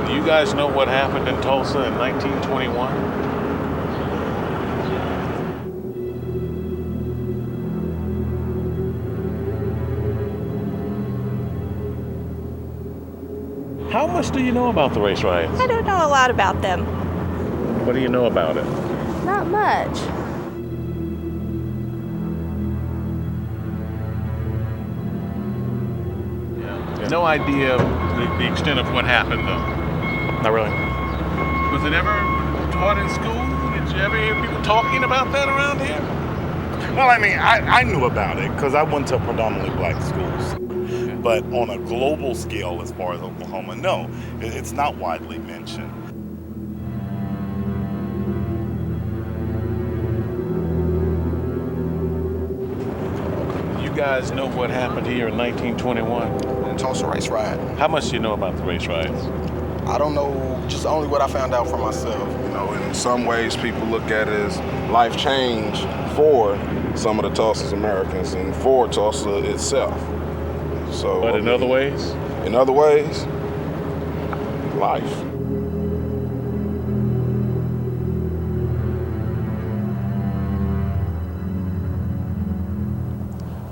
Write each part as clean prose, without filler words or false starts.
Do you guys know what happened in Tulsa in 1921? How much do you know about the race riots? I don't know a lot about them. What do you know about it? Not much. No idea the extent of what happened, though. Not really. Was it ever taught in school? Did you ever hear people talking about that around here? Well, I mean, I knew about it because I went to predominantly black schools. But on a global scale, as far as Oklahoma, no, it's not widely mentioned. You guys know what happened here in 1921? Tulsa race riot. How much do you know about the race riots? I don't know, just only what I found out for myself. You know, in some ways, people look at it as life change for some of the Tulsa Americans and for Tulsa itself. So, But in other ways? In other ways, life.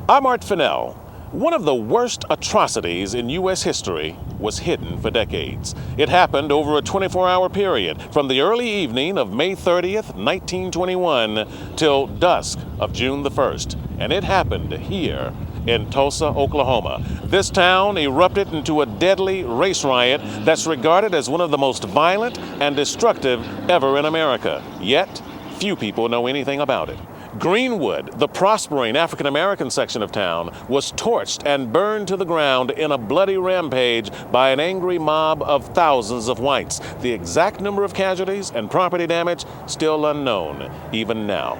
I'm Art Fennell. One of the worst atrocities in U.S. history was hidden for decades. It happened over a 24-hour period from the early evening of May 30th, 1921 till dusk of June the 1st. And it happened here in Tulsa, Oklahoma. This town erupted into a deadly race riot that's regarded as one of the most violent and destructive ever in America. Yet, few people know anything about it. Greenwood, the prospering African-American section of town, was torched and burned to the ground in a bloody rampage by an angry mob of thousands of whites. The exact number of casualties and property damage still unknown, even now.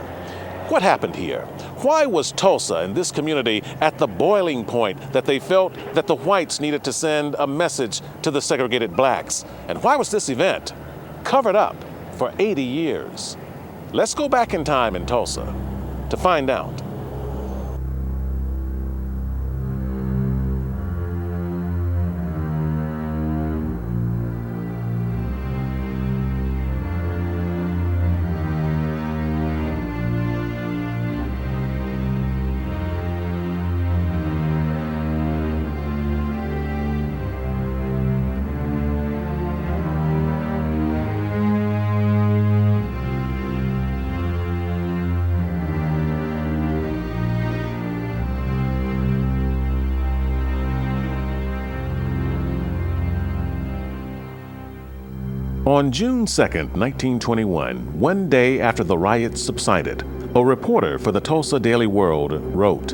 What happened here? Why was Tulsa and this community at the boiling point that they felt that the whites needed to send a message to the segregated blacks? And why was this event covered up for 80 years? Let's go back in time in Tulsa to find out. On June 2nd, 1921, one day after the riots subsided, a reporter for the Tulsa Daily World wrote,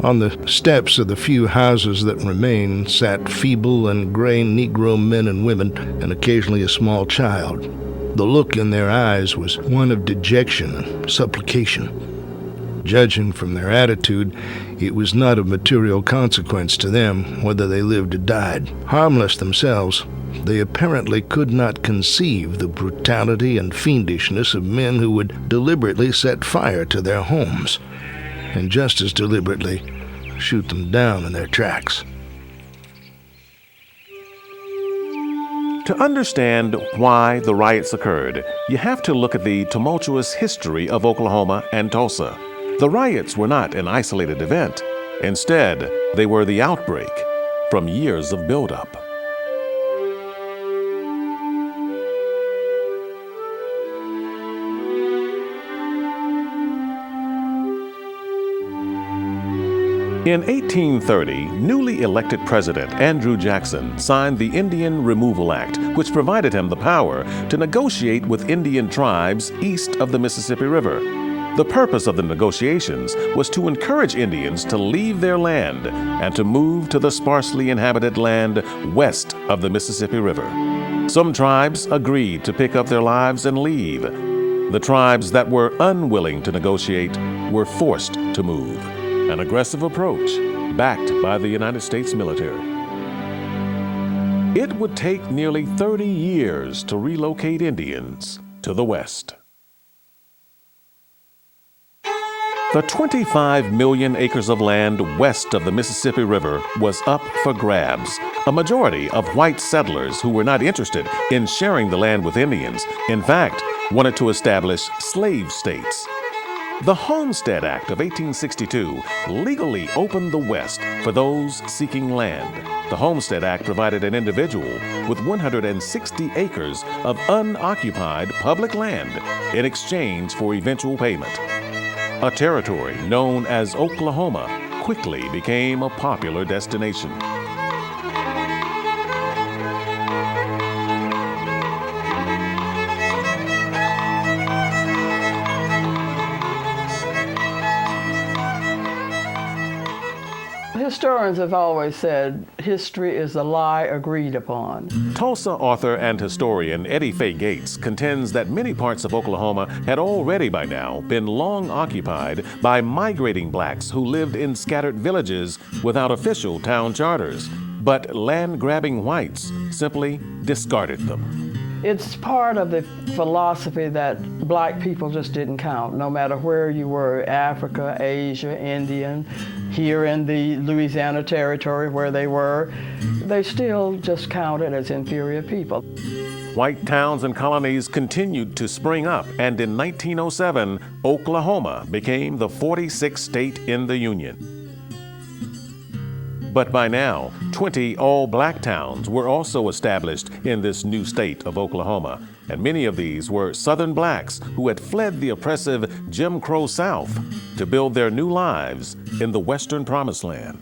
"On the steps of the few houses that remained sat feeble and gray Negro men and women, and occasionally a small child. The look in their eyes was one of dejection and supplication. Judging from their attitude, it was not of material consequence to them whether they lived or died. Harmless themselves, they apparently could not conceive the brutality and fiendishness of men who would deliberately set fire to their homes, and just as deliberately shoot them down in their tracks." To understand why the riots occurred, you have to look at the tumultuous history of Oklahoma and Tulsa. The riots were not an isolated event. Instead, they were the outbreak from years of buildup. In 1830, newly elected President Andrew Jackson signed the Indian Removal Act, which provided him the power to negotiate with Indian tribes east of the Mississippi River. The purpose of the negotiations was to encourage Indians to leave their land and to move to the sparsely inhabited land west of the Mississippi River. Some tribes agreed to pick up their lives and leave. The tribes that were unwilling to negotiate were forced to move. An aggressive approach backed by the United States military. It would take nearly 30 years to relocate Indians to the West. The 25 million acres of land west of the Mississippi River was up for grabs. a majority of white settlers who were not interested in sharing the land with Indians, in fact, wanted to establish slave states. The Homestead Act of 1862 legally opened the West for those seeking land. The Homestead Act provided an individual with 160 acres of unoccupied public land in exchange for eventual payment. A territory known as Oklahoma quickly became a popular destination. Historians have always said history is a lie agreed upon. Tulsa author and historian Eddie Fay Gates contends that many parts of Oklahoma had already by now been long occupied by migrating blacks who lived in scattered villages without official town charters. But land-grabbing whites simply discarded them. It's part of the philosophy that black people just didn't count, no matter where you were, Africa, Asia, Indian, here in the Louisiana Territory where they were, they still just counted as inferior people. White towns and colonies continued to spring up, and in 1907, Oklahoma became the 46th state in the Union. But by now, 20 all-black towns were also established in this new state of Oklahoma, and many of these were Southern blacks who had fled the oppressive Jim Crow South to build their new lives in the Western Promised Land.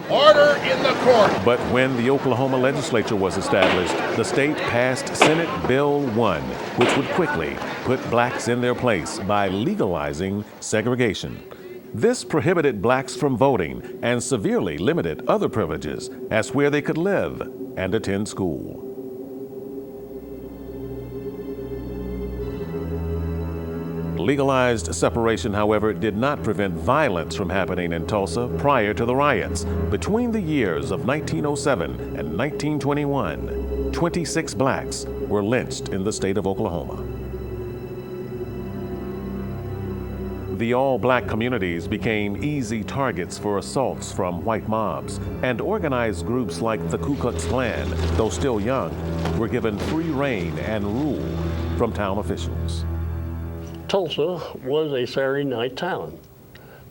Order in the court. But when the Oklahoma legislature was established, the state passed Senate Bill 1, which would quickly put blacks in their place by legalizing segregation. This prohibited blacks from voting and severely limited other privileges as where they could live and attend school. Legalized separation, however, did not prevent violence from happening in Tulsa prior to the riots. Between the years of 1907 and 1921, 26 blacks were lynched in the state of Oklahoma. The all-black communities became easy targets for assaults from white mobs, and organized groups like the Ku Klux Klan, though still young, were given free rein and rule from town officials. Tulsa was a Saturday night town.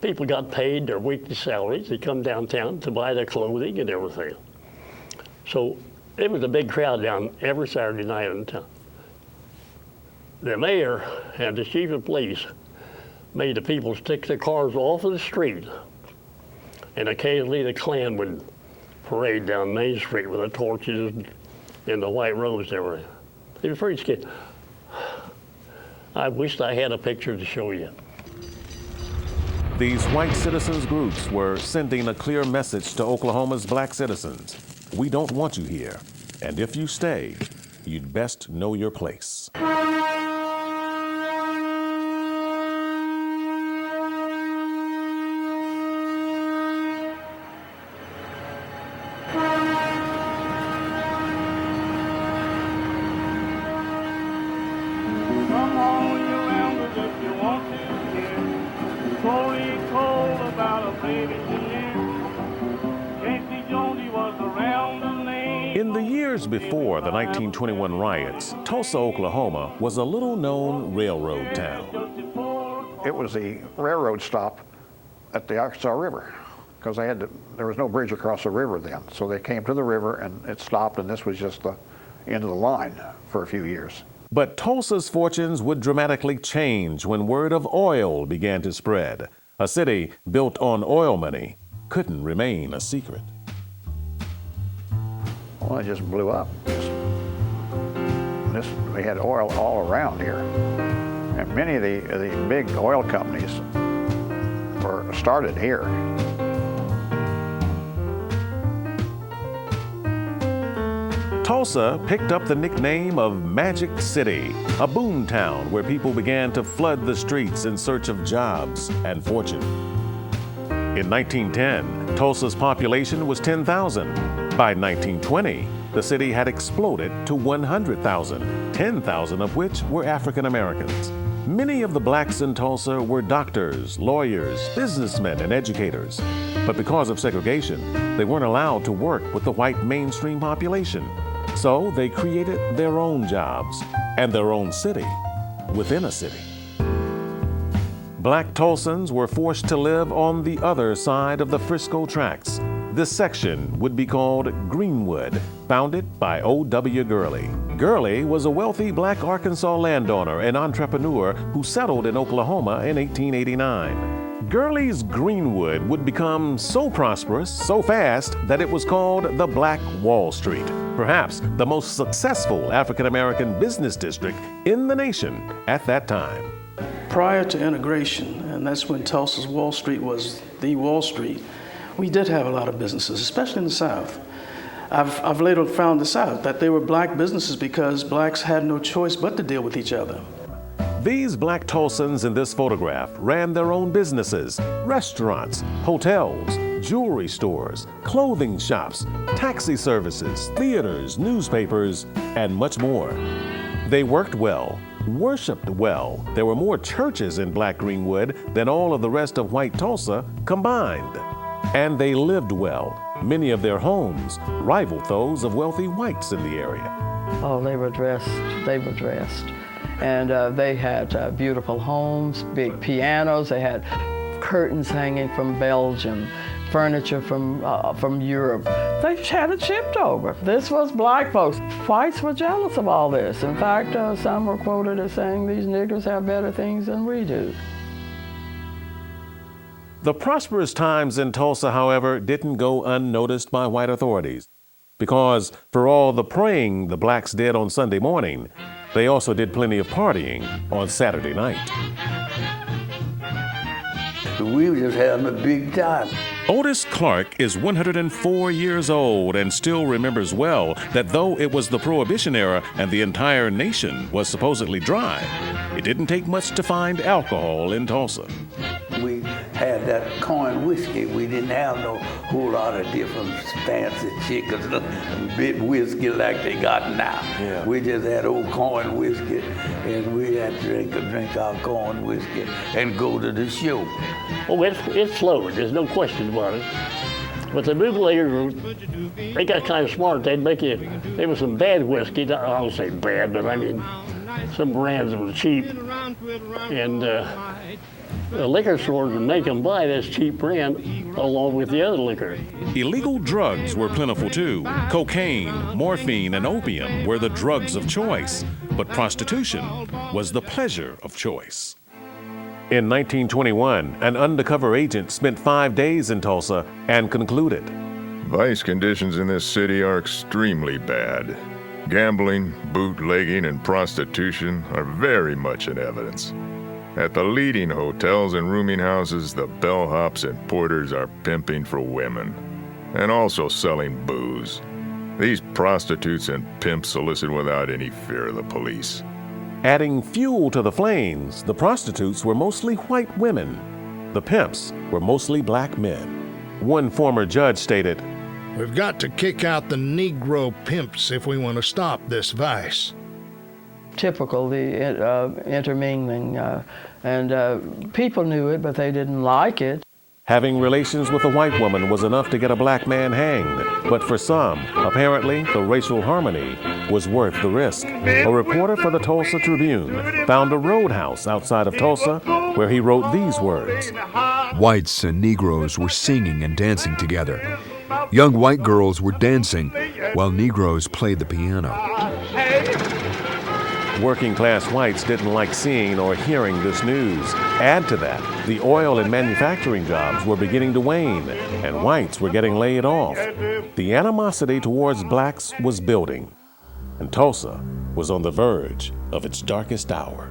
People got paid their weekly salaries. They come downtown to buy their clothing and everything. So it was a big crowd down every Saturday night in town. The mayor and the chief of police made the people stick their cars off of the street. And occasionally the Klan would parade down Main Street with the torches and the white robes and everything. It was pretty scary. I wished I had a picture to show you. These white citizens groups were sending a clear message to Oklahoma's black citizens. We don't want you here, and if you stay, you'd best know your place. In the years before the 1921 riots, Tulsa, Oklahoma was a little-known railroad town. It was the railroad stop at the Arkansas River, because there was no bridge across the river then. So they came to the river and it stopped, and this was just the end of the line for a few years. But Tulsa's fortunes would dramatically change when word of oil began to spread. A city built on oil money couldn't remain a secret. Well, it just blew up. We had oil all around here. And many of the big oil companies were started here. Tulsa picked up the nickname of Magic City, a boom town where people began to flood the streets in search of jobs and fortune. In 1910, Tulsa's population was 10,000. By 1920, the city had exploded to 100,000, 10,000 of which were African Americans. Many of the blacks in Tulsa were doctors, lawyers, businessmen, and educators. But because of segregation, they weren't allowed to work with the white mainstream population. So they created their own jobs and their own city within a city. Black Tulsans were forced to live on the other side of the Frisco Tracks. This section would be called Greenwood, founded by O.W. Gurley. Gurley was a wealthy black Arkansas landowner and entrepreneur who settled in Oklahoma in 1889. Gurley's Greenwood would become so prosperous, so fast, that it was called the Black Wall Street, perhaps the most successful African-American business district in the nation at that time. Prior to integration, and that's when Tulsa's Wall Street was the Wall Street, we did have a lot of businesses, especially in the South. I've later found this out, that they were black businesses because blacks had no choice but to deal with each other. These black Tulsans in this photograph ran their own businesses, restaurants, hotels, jewelry stores, clothing shops, taxi services, theaters, newspapers, and much more. They worked well, worshiped well. There were more churches in Black Greenwood than all of the rest of white Tulsa combined. And they lived well. Many of their homes rivaled those of wealthy whites in the area. Oh, they were dressed. And they had beautiful homes, big pianos. They had curtains hanging from Belgium, furniture from Europe. They had it shipped over. This was black folks. Whites were jealous of all this. In fact, some were quoted as saying these niggers have better things than we do. The prosperous times in Tulsa, however, didn't go unnoticed by white authorities, because for all the praying the blacks did on Sunday morning, they also did plenty of partying on Saturday night. We were just having a big time. Otis Clark is 104 years old and still remembers well that though it was the Prohibition era and the entire nation was supposedly dry, it didn't take much to find alcohol in Tulsa. We had that corn whiskey. We didn't have no whole lot of different fancy chickens, big whiskey like they got now. Yeah. We just had old corn whiskey, and we had to drink our corn whiskey and go to the show. Oh, it flowed. There's no question about it. But the bootleggers, they got kind of smart. They'd make you, there was some bad whiskey. I don't say bad, but I mean, some brands that were cheap. And the liquor stores would make them buy this cheap brand along with the other liquor. Illegal drugs were plentiful too. Cocaine, morphine, and opium were the drugs of choice, but prostitution was the pleasure of choice. In 1921, an undercover agent spent 5 days in Tulsa and concluded, "Vice conditions in this city are extremely bad. Gambling, bootlegging, and prostitution are very much in evidence. At the leading hotels and rooming houses, the bellhops and porters are pimping for women and also selling booze. These prostitutes and pimps solicit without any fear of the police." Adding fuel to the flames, the prostitutes were mostly white women. The pimps were mostly black men. One former judge stated, "We've got to kick out the Negro pimps if we want to stop this vice." Typical, the intermingling, and people knew it, but they didn't like it. Having relations with a white woman was enough to get a black man hanged, but for some, apparently the racial harmony was worth the risk. A reporter for the Tulsa Tribune found a roadhouse outside of Tulsa where he wrote these words. Whites and Negroes were singing and dancing together. Young white girls were dancing while Negroes played the piano. Working-class whites didn't like seeing or hearing this news. Add to that, the oil and manufacturing jobs were beginning to wane, and whites were getting laid off. The animosity towards blacks was building, and Tulsa was on the verge of its darkest hour.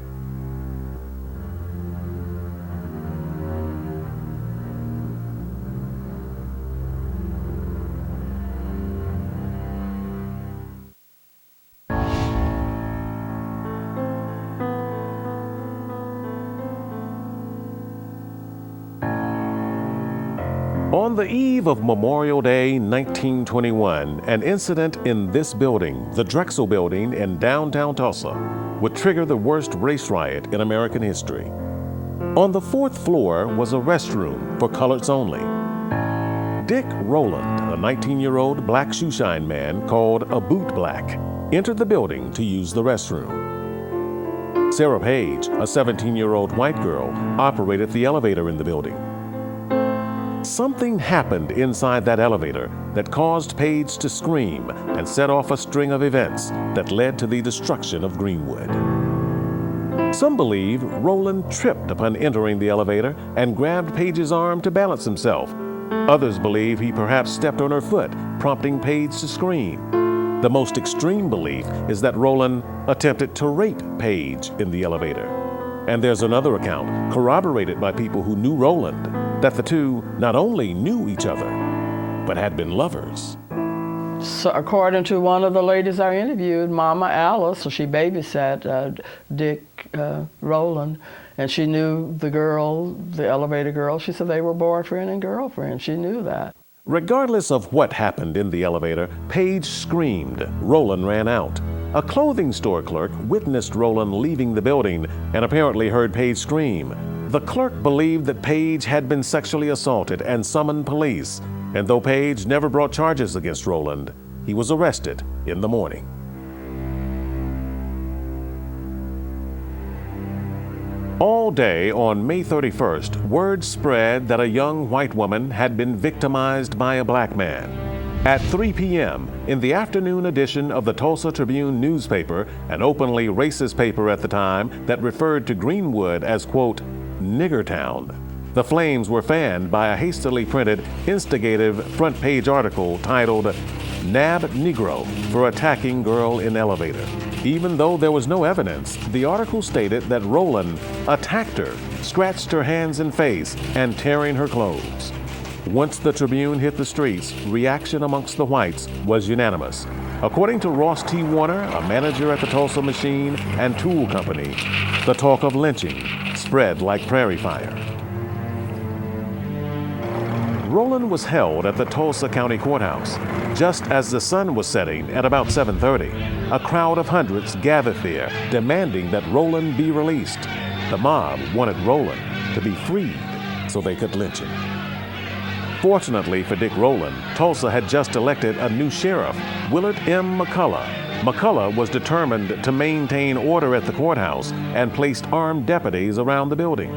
On the eve of Memorial Day 1921, an incident in this building, the Drexel Building in downtown Tulsa, would trigger the worst race riot in American history. On the 4th floor was a restroom for coloreds only. Dick Rowland, a 19-year-old black shoeshine man called a boot black, entered the building to use the restroom. Sarah Page, a 17-year-old white girl, operated the elevator in the building. Something happened inside that elevator that caused Page to scream and set off a string of events that led to the destruction of Greenwood. Some believe Rowland tripped upon entering the elevator and grabbed Page's arm to balance himself. Others believe he perhaps stepped on her foot, prompting Page to scream. The most extreme belief is that Rowland attempted to rape Page in the elevator. And there's another account, corroborated by people who knew Rowland, that the two not only knew each other, but had been lovers. So according to one of the ladies I interviewed, Mama Alice, so she babysat Dick Rowland, and she knew the girl, the elevator girl. She said they were boyfriend and girlfriend. She knew that. Regardless of what happened in the elevator, Page screamed. Rowland ran out. A clothing store clerk witnessed Rowland leaving the building and apparently heard Page scream. The clerk believed that Page had been sexually assaulted and summoned police. And though Page never brought charges against Rowland, he was arrested in the morning. All day on May 31st, word spread that a young white woman had been victimized by a black man. At 3 p.m., in the afternoon edition of the Tulsa Tribune newspaper, an openly racist paper at the time that referred to Greenwood as, quote, Nigger Town, the flames were fanned by a hastily printed, instigative front-page article titled, Nab Negro for Attacking Girl in Elevator. Even though there was no evidence, the article stated that Rowland attacked her, scratched her hands and face, and tearing her clothes. Once the Tribune hit the streets, reaction amongst the whites was unanimous. According to Ross T. Warner, a manager at the Tulsa Machine and Tool Company, the talk of lynching spread like prairie fire. Rowland was held at the Tulsa County Courthouse. Just as the sun was setting at about 7:30, a crowd of hundreds gathered there, demanding that Rowland be released. The mob wanted Rowland to be freed so they could lynch him. Fortunately for Dick Rowland, Tulsa had just elected a new sheriff, Willard M. McCullough. McCullough was determined to maintain order at the courthouse and placed armed deputies around the building.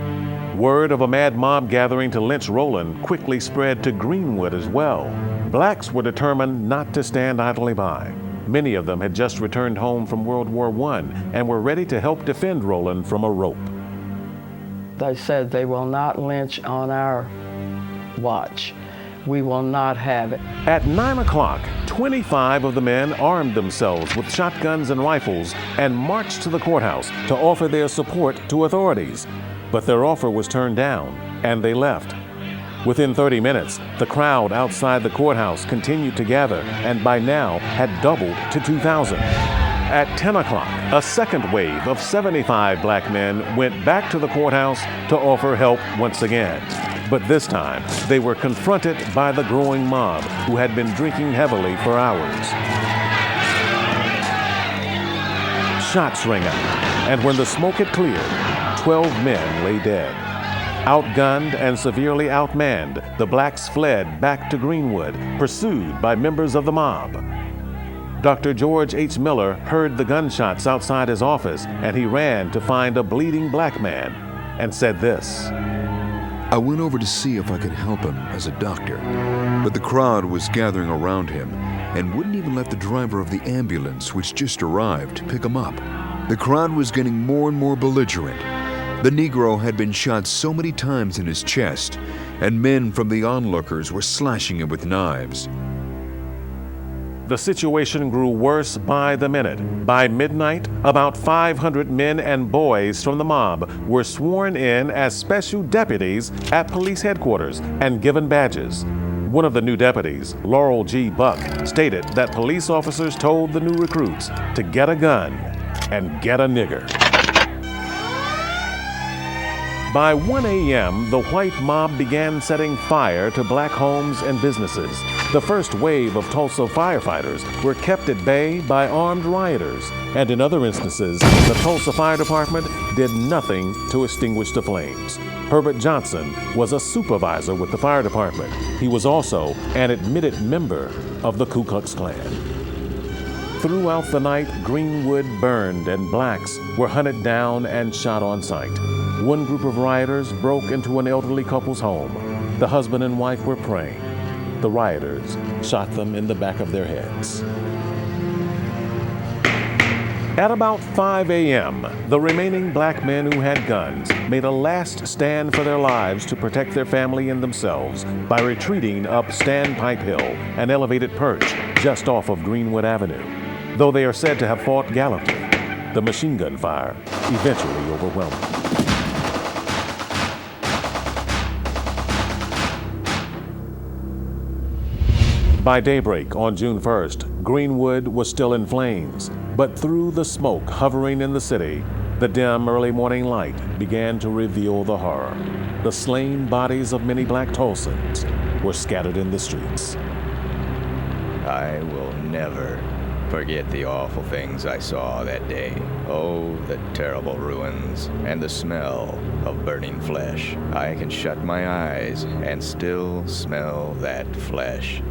Word of a mad mob gathering to lynch Rowland quickly spread to Greenwood as well. Blacks were determined not to stand idly by. Many of them had just returned home from World War I and were ready to help defend Rowland from a rope. They said they will not lynch on our watch. We will not have it. At 9 o'clock, 25 of the men armed themselves with shotguns and rifles and marched to the courthouse to offer their support to authorities. But their offer was turned down, and they left. Within 30 minutes, the crowd outside the courthouse continued to gather and by now had doubled to 2,000. At 10 o'clock, a second wave of 75 black men went back to the courthouse to offer help once again. But this time, they were confronted by the growing mob who had been drinking heavily for hours. Shots rang out, and when the smoke had cleared, 12 men lay dead. Outgunned and severely outmanned, the blacks fled back to Greenwood, pursued by members of the mob. Dr. George H. Miller heard the gunshots outside his office, and he ran to find a bleeding black man and said this. I went over to see if I could help him as a doctor, but the crowd was gathering around him and wouldn't even let the driver of the ambulance, which just arrived, pick him up. The crowd was getting more and more belligerent. The Negro had been shot so many times in his chest, and men from the onlookers were slashing him with knives. The situation grew worse by the minute. By midnight, about 500 men and boys from the mob were sworn in as special deputies at police headquarters and given badges. One of the new deputies, Laurel G. Buck, stated that police officers told the new recruits to get a gun and get a nigger. By 1 a.m., the white mob began setting fire to black homes and businesses. The first wave of Tulsa firefighters were kept at bay by armed rioters, and in other instances, the Tulsa Fire Department did nothing to extinguish the flames. Herbert Johnson was a supervisor with the fire department. He was also an admitted member of the Ku Klux Klan. Throughout the night, Greenwood burned and blacks were hunted down and shot on sight. One group of rioters broke into an elderly couple's home. The husband and wife were praying. The rioters shot them in the back of their heads. At about 5 a.m., the remaining black men who had guns made a last stand for their lives to protect their family and themselves by retreating up Standpipe Hill, an elevated perch just off of Greenwood Avenue. Though they are said to have fought gallantly, the machine gun fire eventually overwhelmed them. By daybreak on June 1st, Greenwood was still in flames, but through the smoke hovering in the city, the dim early morning light began to reveal the horror. The slain bodies of many black Tulsans were scattered in the streets. I will never forget the awful things I saw that day. Oh, the terrible ruins and the smell of burning flesh. I can shut my eyes and still smell that flesh.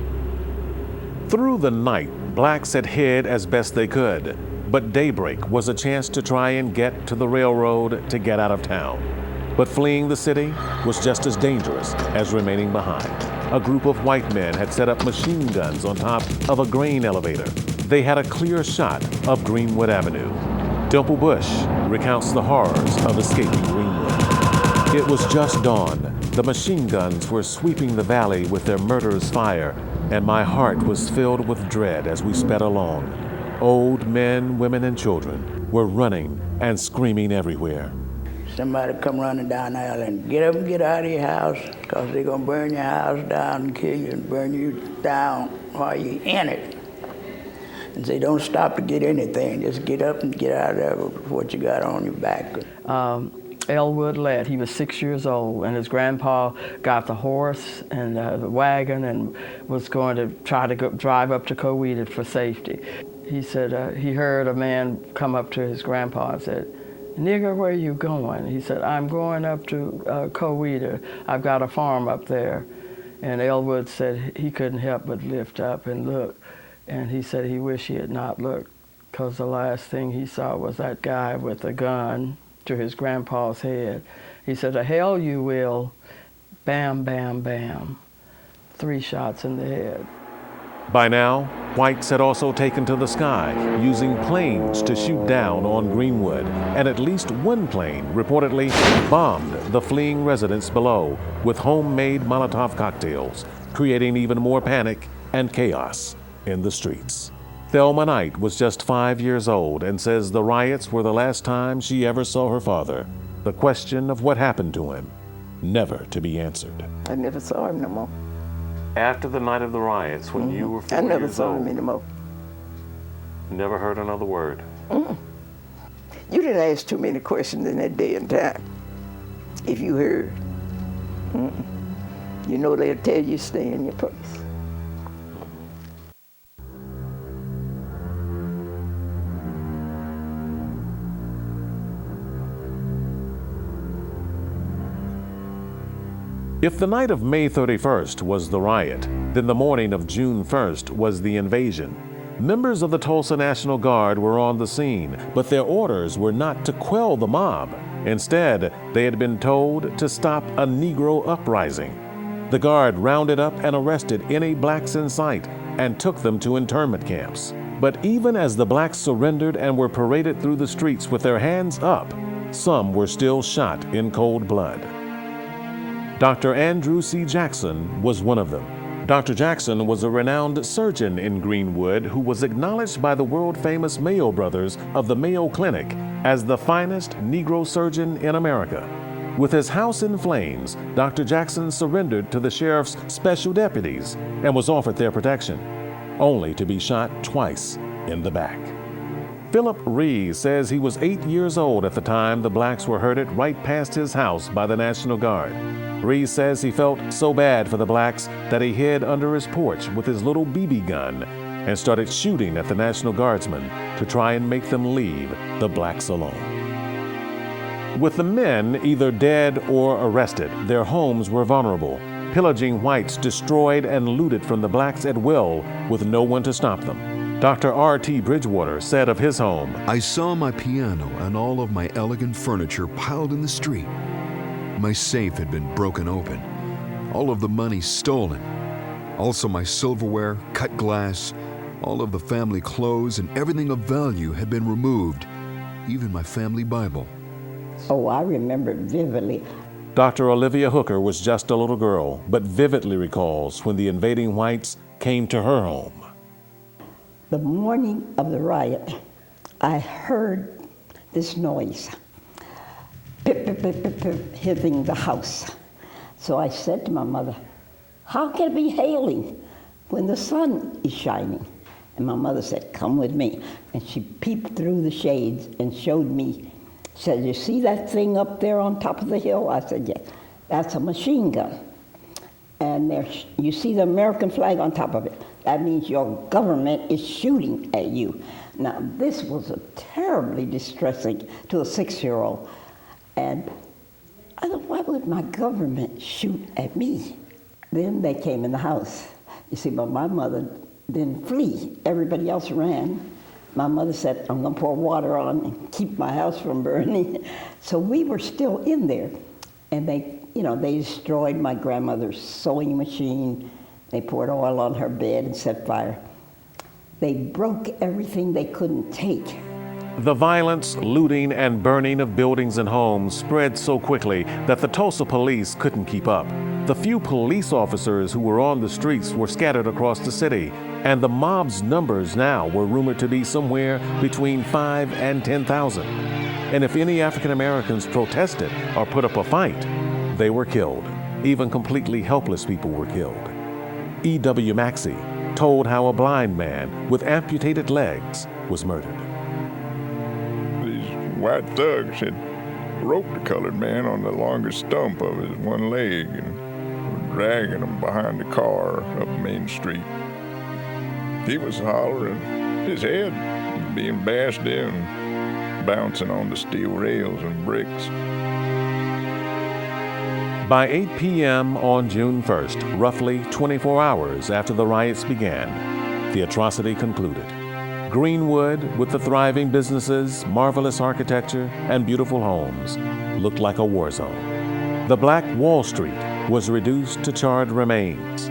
Through the night, blacks had hid as best they could, but daybreak was a chance to try and get to the railroad to get out of town. But fleeing the city was just as dangerous as remaining behind. A group of white men had set up machine guns on top of a grain elevator. They had a clear shot of Greenwood Avenue. Dimple Bush recounts the horrors of escaping Greenwood. It was just dawn. The machine guns were sweeping the valley with their murderous fire, and my heart was filled with dread as we sped along. Old men, women, and children were running and screaming everywhere. Somebody come running down the alley and get up and get out of your house, because they're going to burn your house down and kill you and burn you down while you're in it. And say, don't stop to get anything. Just get up and get out of there with what you got on your back. Elwood led. He was 6 years old, and his grandpa got the horse and the wagon and was going to try to drive up to Coweta for safety. He said he heard a man come up to his grandpa and said, "Nigger, where you going?" He said, "I'm going up to Coweta. I've got a farm up there." And Elwood said he couldn't help but lift up and look. And he said he wished he had not looked, because the last thing he saw was that guy with a gun to his grandpa's head. He said, "To hell you will." Bam, bam, bam. 3 shots in the head. By now, whites had also taken to the sky, using planes to shoot down on Greenwood, and at least one plane reportedly bombed the fleeing residents below with homemade Molotov cocktails, creating even more panic and chaos in the streets. Thelma Knight was just 5 years old and says the riots were the last time she ever saw her father. The question of what happened to him, never to be answered. I never saw him no more. After the night of the riots, when you were 4 years old, I never saw him anymore. Never heard another word? You didn't ask too many questions in that day and time. If you heard, you know they'll tell you stay in your place. If the night of May 31st was the riot, then the morning of June 1st was the invasion. Members of the Tulsa National Guard were on the scene, but their orders were not to quell the mob. Instead, they had been told to stop a Negro uprising. The Guard rounded up and arrested any blacks in sight and took them to internment camps. But even as the blacks surrendered and were paraded through the streets with their hands up, some were still shot in cold blood. Dr. Andrew C. Jackson was one of them. Dr. Jackson was a renowned surgeon in Greenwood who was acknowledged by the world-famous Mayo brothers of the Mayo Clinic as the finest Negro surgeon in America. With his house in flames, Dr. Jackson surrendered to the sheriff's special deputies and was offered their protection, only to be shot twice in the back. Philip Rees says he was 8 years old at the time the blacks were herded right past his house by the National Guard. Rees says he felt so bad for the blacks that he hid under his porch with his little BB gun and started shooting at the National Guardsmen to try and make them leave the blacks alone. With the men either dead or arrested, their homes were vulnerable. Pillaging whites destroyed and looted from the blacks at will with no one to stop them. Dr. R.T. Bridgewater said of his home, I saw my piano and all of my elegant furniture piled in the street. My safe had been broken open, all of the money stolen. Also my silverware, cut glass, all of the family clothes and everything of value had been removed, even my family Bible. Oh, I remember it vividly. Dr. Olivia Hooker was just a little girl, but vividly recalls when the invading whites came to her home. The morning of the riot, I heard this noise, pip, pip, pip, pip, pip, hitting the house. So I said to my mother, how can it be hailing when the sun is shining? And my mother said, come with me. And she peeped through the shades and showed me, said, you see that thing up there on top of the hill? I said, yes, that's a machine gun. And there, you see the American flag on top of it. That means your government is shooting at you. Now, this was terribly distressing to a 6-year-old. And I thought, why would my government shoot at me? Then they came in the house. You see, but my mother didn't flee. Everybody else ran. My mother said, I'm gonna pour water on and keep my house from burning. So we were still in there. And they destroyed my grandmother's sewing machine. They poured oil on her bed and set fire. They broke everything they couldn't take. The violence, looting, and burning of buildings and homes spread so quickly that the Tulsa police couldn't keep up. The few police officers who were on the streets were scattered across the city, and the mob's numbers now were rumored to be somewhere between 5,000 and 10,000. And if any African Americans protested or put up a fight, they were killed. Even completely helpless people were killed. E.W. Maxey told how a blind man with amputated legs was murdered. These white thugs had roped the colored man on the longest stump of his one leg and were dragging him behind the car up Main Street. He was hollering, his head being bashed in, bouncing on the steel rails and bricks. By 8 p.m. on June 1st, roughly 24 hours after the riots began, the atrocity concluded. Greenwood, with the thriving businesses, marvelous architecture, and beautiful homes, looked like a war zone. The Black Wall Street was reduced to charred remains.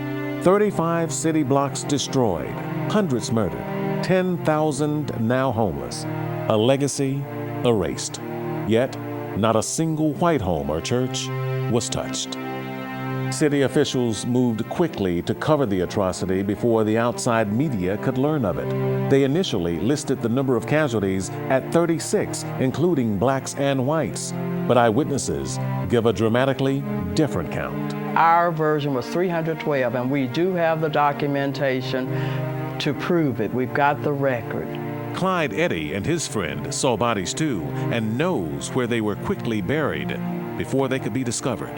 35 city blocks destroyed, hundreds murdered, 10,000 now homeless, a legacy erased. Yet, not a single white home or church was touched. City officials moved quickly to cover the atrocity before the outside media could learn of it. They initially listed the number of casualties at 36, including blacks and whites, but eyewitnesses give a dramatically different count. Our version was 312, and we do have the documentation to prove it. We've got the record. Clyde Eddy and his friend saw bodies too, and knows where they were quickly buried before they could be discovered.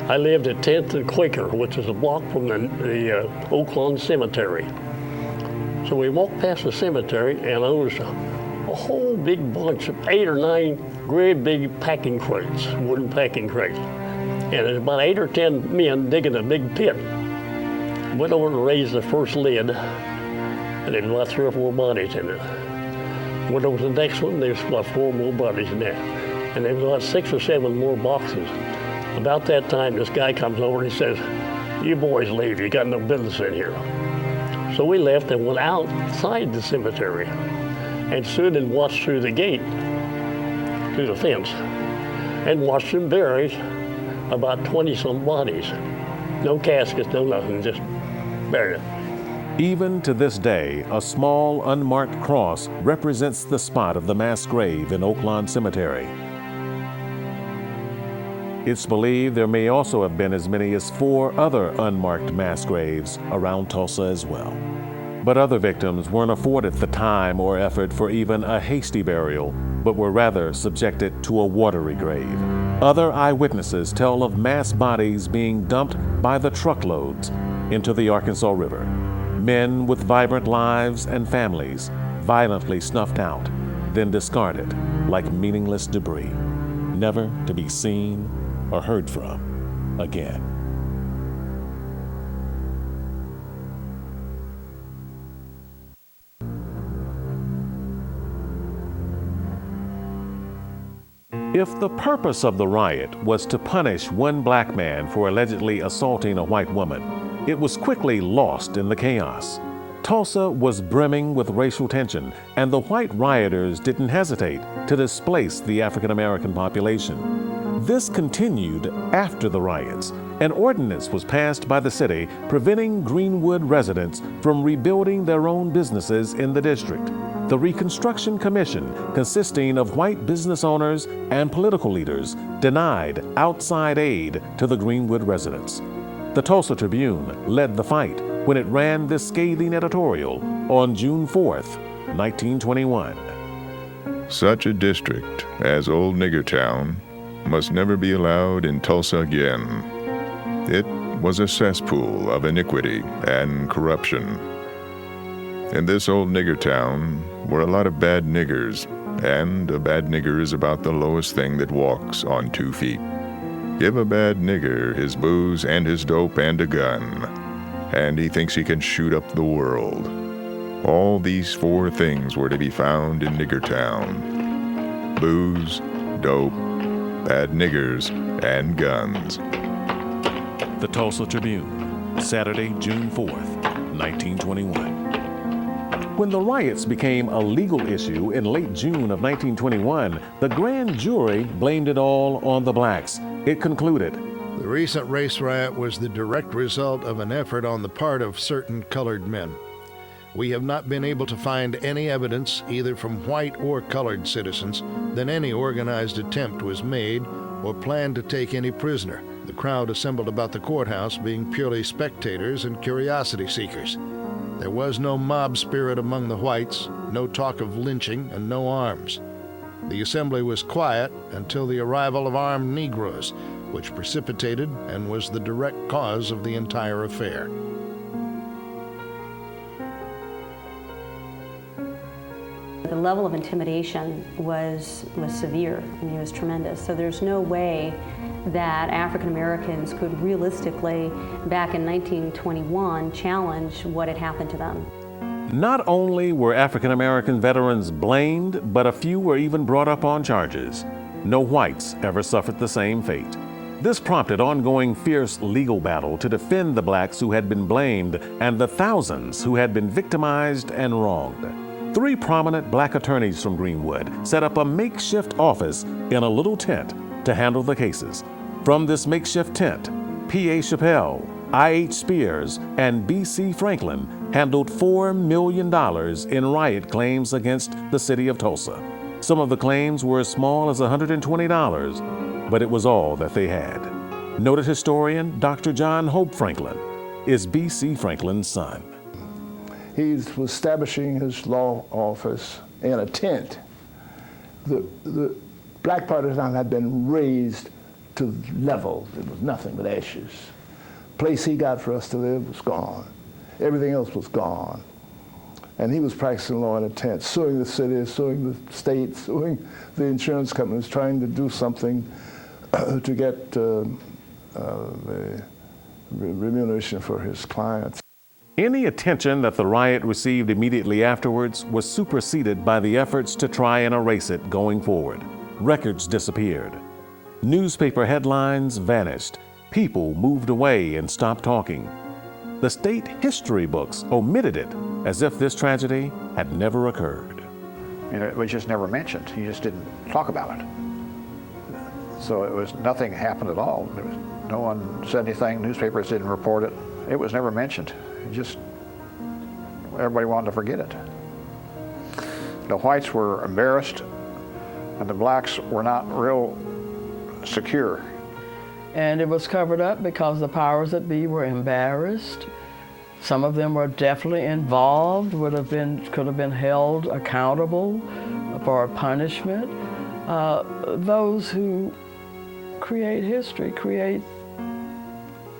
I lived at 10th and Quaker, which is a block from the Oaklawn Cemetery. So we walked past the cemetery, and there was a whole big bunch of 8 or 9 great big packing crates, wooden packing crates. And there's about 8 or 10 men digging a big pit. Went over to raise the first lid, and there was about 3 or 4 bodies in it. Went over to the next one, there's about 4 more bodies in there. And there was about 6 or 7 more boxes. About that time, this guy comes over and he says, you boys leave, you got no business in here. So we left and went outside the cemetery and stood and watched through the gate, through the fence, and watched them bury about 20-some bodies. No caskets, no nothing, just buried it. Even to this day, a small unmarked cross represents the spot of the mass grave in Oaklawn Cemetery. It's believed there may also have been as many as 4 other unmarked mass graves around Tulsa as well. But other victims weren't afforded the time or effort for even a hasty burial, but were rather subjected to a watery grave. Other eyewitnesses tell of mass bodies being dumped by the truckloads into the Arkansas River. Men with vibrant lives and families violently snuffed out, then discarded like meaningless debris, never to be seen or heard from again. If the purpose of the riot was to punish one black man for allegedly assaulting a white woman, it was quickly lost in the chaos. Tulsa was brimming with racial tension, and the white rioters didn't hesitate to displace the African American population. This continued after the riots. An ordinance was passed by the city preventing Greenwood residents from rebuilding their own businesses in the district. The Reconstruction Commission, consisting of white business owners and political leaders, denied outside aid to the Greenwood residents. The Tulsa Tribune led the fight when it ran this scathing editorial on June 4th, 1921. Such a district as Old Niggertown must never be allowed in Tulsa again. It was a cesspool of iniquity and corruption. In this old nigger town were a lot of bad niggers, and a bad nigger is about the lowest thing that walks on 2 feet. Give a bad nigger his booze and his dope and a gun, and he thinks he can shoot up the world. All these 4 things were to be found in Nigger Town: booze, dope, bad niggers, and guns. The Tulsa Tribune, Saturday, June 4th, 1921. When the riots became a legal issue in late June of 1921, the grand jury blamed it all on the blacks. It concluded, "The recent race riot was the direct result of an effort on the part of certain colored men. We have not been able to find any evidence, either from white or colored citizens, that any organized attempt was made or planned to take any prisoner. The crowd assembled about the courthouse being purely spectators and curiosity seekers. There was no mob spirit among the whites, no talk of lynching, and no arms. The assembly was quiet until the arrival of armed Negroes, which precipitated and was the direct cause of the entire affair." The level of intimidation was severe. I mean, it was tremendous. So there's no way that African Americans could realistically, back in 1921, challenge what had happened to them. Not only were African American veterans blamed, but a few were even brought up on charges. No whites ever suffered the same fate. This prompted ongoing fierce legal battle to defend the blacks who had been blamed and the thousands who had been victimized and wronged. 3 prominent black attorneys from Greenwood set up a makeshift office in a little tent to handle the cases. From this makeshift tent, P.A. Chappelle, I.H. Spears, and B.C. Franklin handled $4 million in riot claims against the city of Tulsa. Some of the claims were as small as $120, but it was all that they had. Noted historian Dr. John Hope Franklin is B.C. Franklin's son. He was establishing his law office in a tent. The black part of town had been razed to level. It was nothing but ashes. The place he got for us to live was gone. Everything else was gone. And he was practicing law in a tent, suing the city, suing the state, suing the insurance companies, trying to do something to get the remuneration for his clients. Any attention that the riot received immediately afterwards was superseded by the efforts to try and erase it going forward. Records disappeared. Newspaper headlines vanished. People moved away and stopped talking. The state history books omitted it as if this tragedy had never occurred. You know, it was just never mentioned. You just didn't talk about it. So it was nothing happened at all. No one said anything. Newspapers didn't report it. It was never mentioned. It just, everybody wanted to forget it. The whites were embarrassed, and the blacks were not real secure. And it was covered up because the powers that be were embarrassed. Some of them were definitely involved, could have been held accountable for punishment. Those who create history,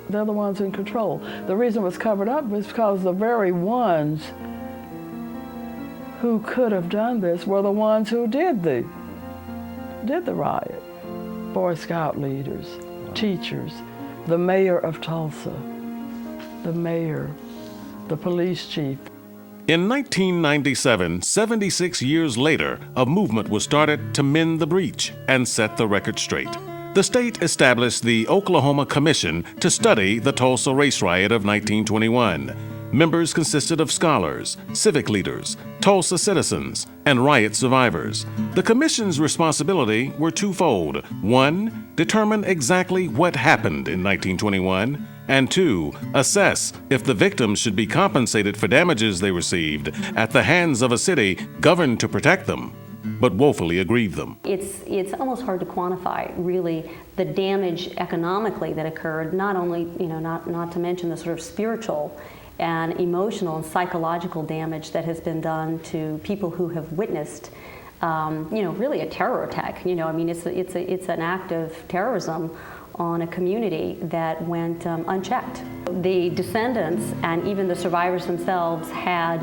they're the ones in control. The reason it was covered up was because the very ones who could have done this were the ones who did the riot. Boy Scout leaders, teachers, the mayor of Tulsa, the mayor, the police chief. In 1997, 76 years later, a movement was started to mend the breach and set the record straight. The state established the Oklahoma Commission to study the Tulsa race riot of 1921. Members consisted of scholars, civic leaders, Tulsa citizens, and riot survivors. The commission's responsibility were twofold. One, determine exactly what happened in 1921, and two, assess if the victims should be compensated for damages they received at the hands of a city governed to protect them, but woefully aggrieved them. It's almost hard to quantify, really, the damage economically that occurred, not only, not to mention the sort of spiritual and emotional and psychological damage that has been done to people who have witnessed, really a terror attack. It's an act of terrorism on a community that went unchecked. The descendants and even the survivors themselves had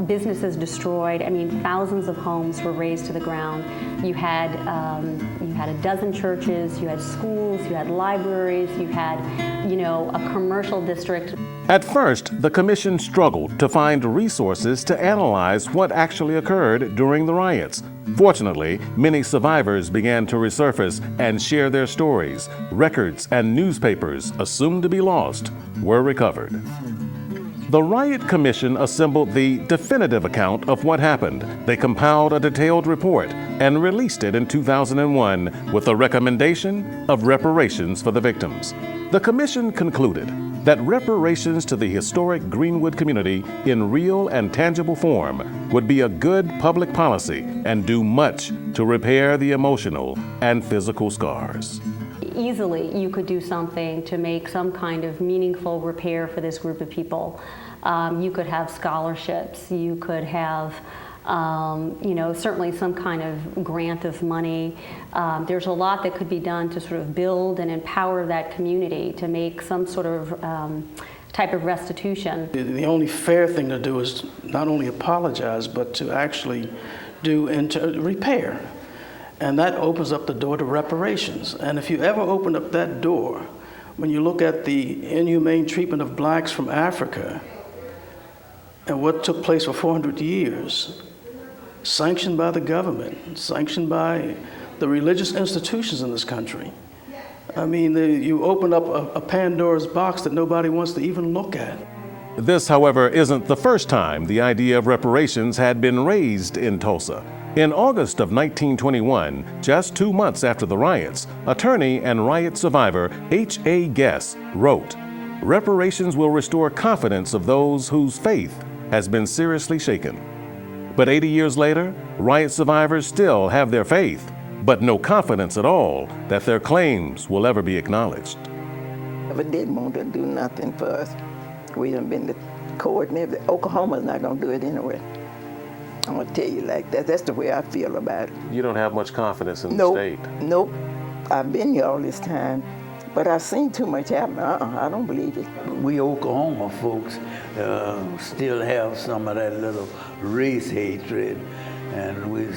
businesses destroyed. Thousands of homes were razed to the ground. You had a dozen churches, you had schools, you had libraries, you had, a commercial district. At first, the commission struggled to find resources to analyze what actually occurred during the riots. Fortunately, many survivors began to resurface and share their stories. Records and newspapers, assumed to be lost, were recovered. The Riot Commission assembled the definitive account of what happened. They compiled a detailed report and released it in 2001 with a recommendation of reparations for the victims. The commission concluded that reparations to the historic Greenwood community in real and tangible form would be a good public policy and do much to repair the emotional and physical scars. Easily, you could do something to make some kind of meaningful repair for this group of people. You could have scholarships, you could have certainly some kind of grant of money. There's a lot that could be done to sort of build and empower that community to make some sort of type of restitution. The only fair thing to do is not only apologize, but to actually do repair. And that opens up the door to reparations. And if you ever open up that door, when you look at the inhumane treatment of blacks from Africa and what took place for 400 years, sanctioned by the government, sanctioned by the religious institutions in this country. You open up a Pandora's box that nobody wants to even look at. This, however, isn't the first time the idea of reparations had been raised in Tulsa. In August of 1921, just 2 months after the riots, attorney and riot survivor H.A. Guess wrote, "Reparations will restore confidence of those whose faith has been seriously shaken." But 80 years later, riot survivors still have their faith, but no confidence at all that their claims will ever be acknowledged. Never did want to do nothing for us. We done been to court and everything. Oklahoma's not gonna do it anyway. I'm gonna tell you like that. That's the way I feel about it. You don't have much confidence in the state? Nope. I've been here all this time, but I've seen too much happen. I don't believe it. We Oklahoma folks still have some of that little race hatred, and we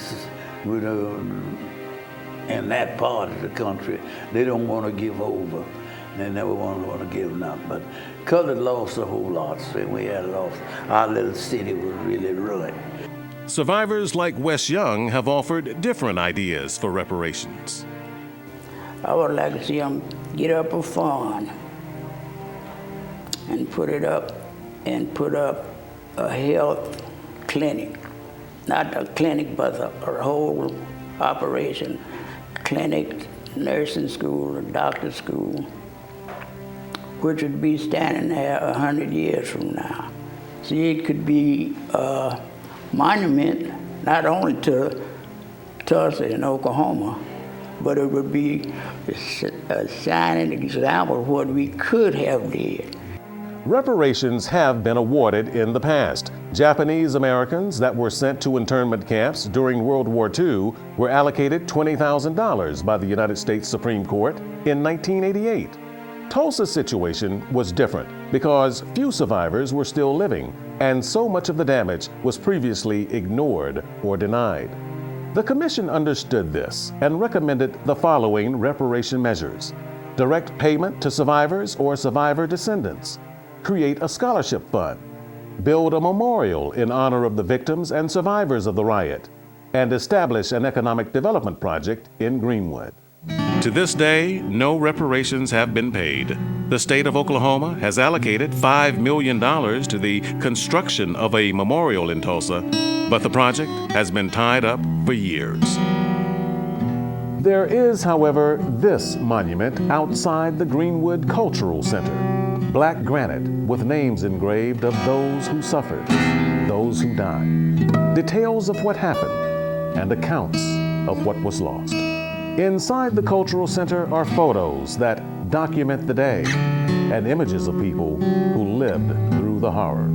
in that part of the country, they don't want to give over. They never want to give nothing. But colored lost a whole lot, so we had lost. Our little city was really ruined. Survivors like Wes Young have offered different ideas for reparations. I would like to see them get up a fund and put up a health clinic. Not a clinic, but a whole operation. Clinic, nursing school, a doctor school, which would be standing there 100 years from now. See, it could be a monument not only to Tulsa and Oklahoma, but it would be a shining example of what we could have did. Reparations have been awarded in the past. Japanese Americans that were sent to internment camps during World War II were allocated $20,000 by the United States Supreme Court in 1988. Tulsa's situation was different because few survivors were still living, and so much of the damage was previously ignored or denied. The Commission understood this and recommended the following reparation measures: direct payment to survivors or survivor descendants, create a scholarship fund, build a memorial in honor of the victims and survivors of the riot, and establish an economic development project in Greenwood. To this day, no reparations have been paid. The state of Oklahoma has allocated $5 million to the construction of a memorial in Tulsa, but the project has been tied up for years. There is, however, this monument outside the Greenwood Cultural Center. Black granite with names engraved of those who suffered, those who died, details of what happened, and accounts of what was lost. Inside the Cultural Center are photos that document the day and images of people who lived through the horror.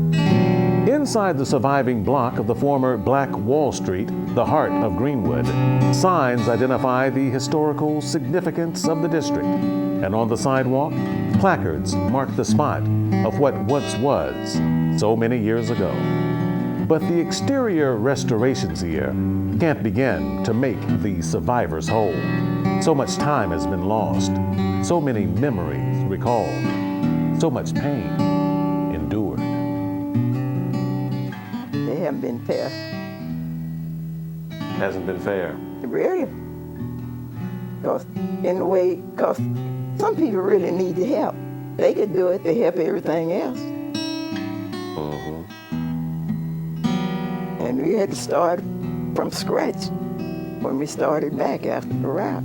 Inside the surviving block of the former Black Wall Street, the heart of Greenwood, signs identify the historical significance of the district, and on the sidewalk, placards mark the spot of what once was so many years ago. But the exterior restorations here can't begin to make the survivors whole. So much time has been lost, so many memories recalled, so much pain endured. They haven't been fair. Hasn't been fair. Really? Because some people really need the help. They could do it to help everything else. And we had to start from scratch when we started back after the riot.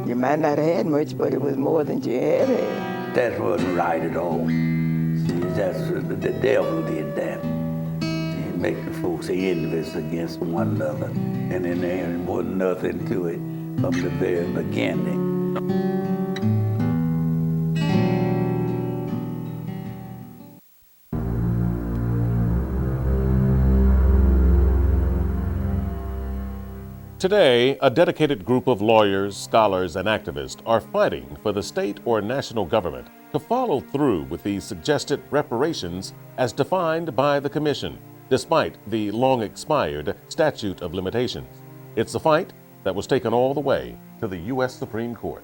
You might not have had much, but it was more than you had had. That wasn't right at all. See, that's the devil did that. He make the folks envious against one another, and then there wasn't nothing to it from the very beginning. Today, a dedicated group of lawyers, scholars, and activists are fighting for the state or national government to follow through with the suggested reparations as defined by the Commission, despite the long-expired statute of limitations. It's a fight that was taken all the way to the U.S. Supreme Court.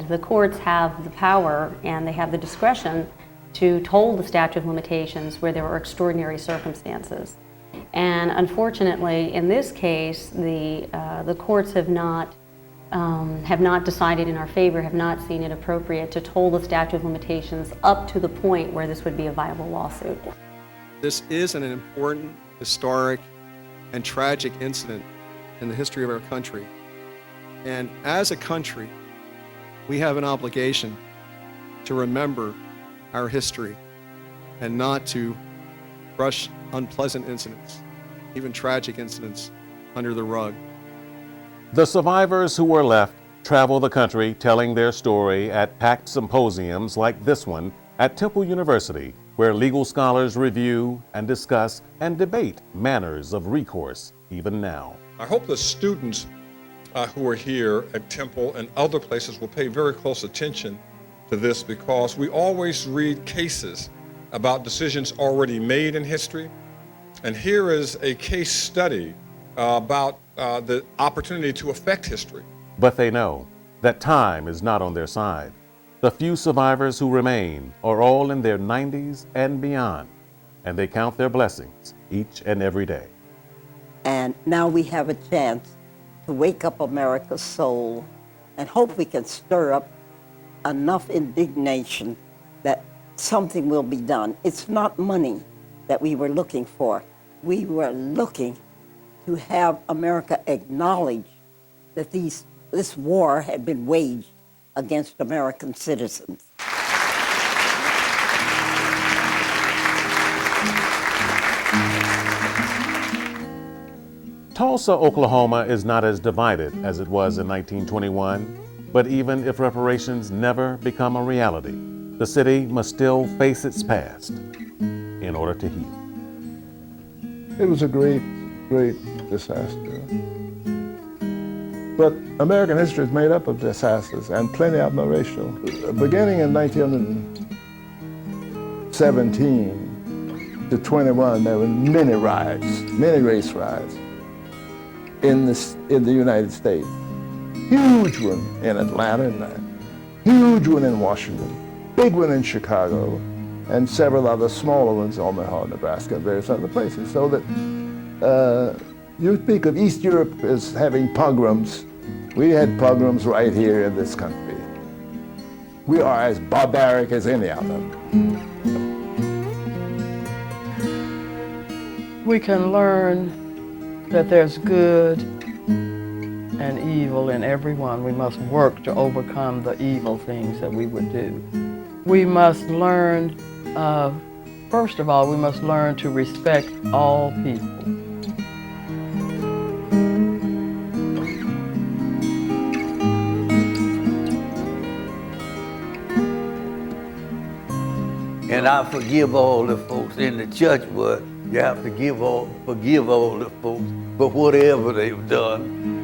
The courts have the power and they have the discretion to toll the statute of limitations where there are extraordinary circumstances. And unfortunately, in this case, the courts have not decided in our favor, have not seen it appropriate to toll the statute of limitations up to the point where this would be a viable lawsuit. This is an important, historic, and tragic incident in the history of our country. And as a country, we have an obligation to remember our history and not to brush unpleasant incidents, even tragic incidents, under the rug. The survivors who were left travel the country telling their story at packed symposiums like this one at Temple University, where legal scholars review and discuss and debate manners of recourse even now. I hope the students who are here at Temple and other places will pay very close attention to this, because we always read cases about decisions already made in history. And here is a case study about the opportunity to affect history. But they know that time is not on their side. The few survivors who remain are all in their 90s and beyond, and they count their blessings each and every day. And now we have a chance to wake up America's soul and hope we can stir up enough indignation that something will be done. It's not money that we were looking for. We were looking to have America acknowledge that this war had been waged against American citizens. Tulsa, Oklahoma is not as divided as it was in 1921, but even if reparations never become a reality, the city must still face its past in order to heal. It was a great, great disaster. But American history is made up of disasters, and plenty of them are racial. Beginning in 1917 to 21, there were many riots, many race riots in the United States. Huge one in Atlanta, and a huge one in Washington, big one in Chicago, and several other smaller ones in Omaha, Nebraska, and various other places. So that you speak of East Europe as having pogroms. We had pogroms right here in this country. We are as barbaric as any of them. We can learn that there's good and evil in everyone. We must work to overcome the evil things that we would do. We must learn, first of all, we must learn to respect all people. And I forgive all the folks in the church, but you have to forgive all the folks for whatever they've done.